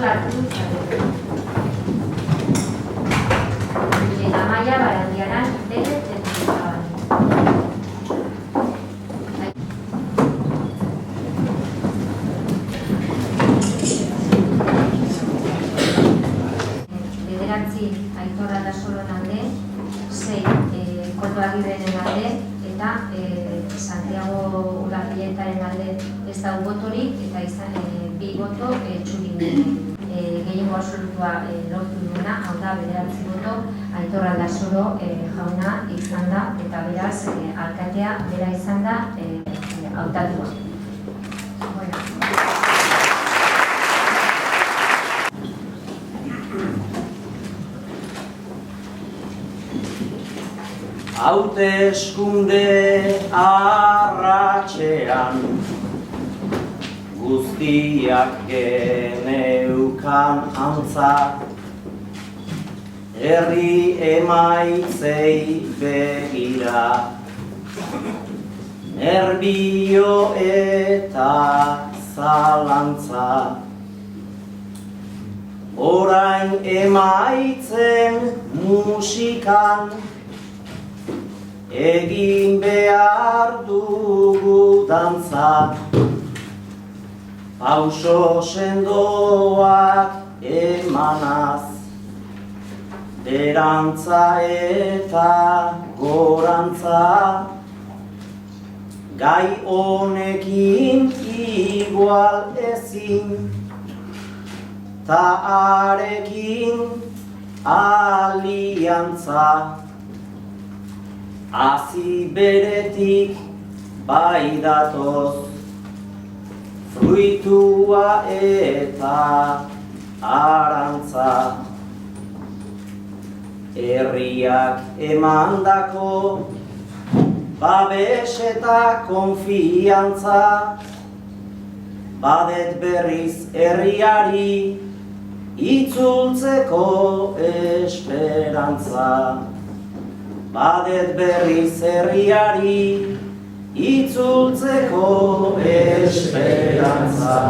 kontrol hartu zarete. Eta Amaia Barandiaran bere Zabali. Bederatzi Aitor Aldasororen alde, 6 Koldo Agirreren alde, eta Santiago Urdapiletaren alde ez da botorik, eta izan 2 boto txurin gehiengo absolutua lortu duena, hau da, bederatzi boto Aitor Aldasoro jauna izan da, eta beraz, alkatea bera izan da hautatua. Hauteskunde arratsean guztiak geneukan antza, herri emaitzei begira, nerbio eta zalantza. Orain emaitzen musikan, egin behar dugu dantza, pauso sendoak emanaz, berantza eta gorantza, gai honekin igual ezin, ta arekin aliantza. Hazi beretik bai datoz, fruitua eta arantza. Herriak emandako babes eta konfiantza, badet berriz herriari itzultzeko esperantza. Badet berriz herriari itzultzeko esperantza.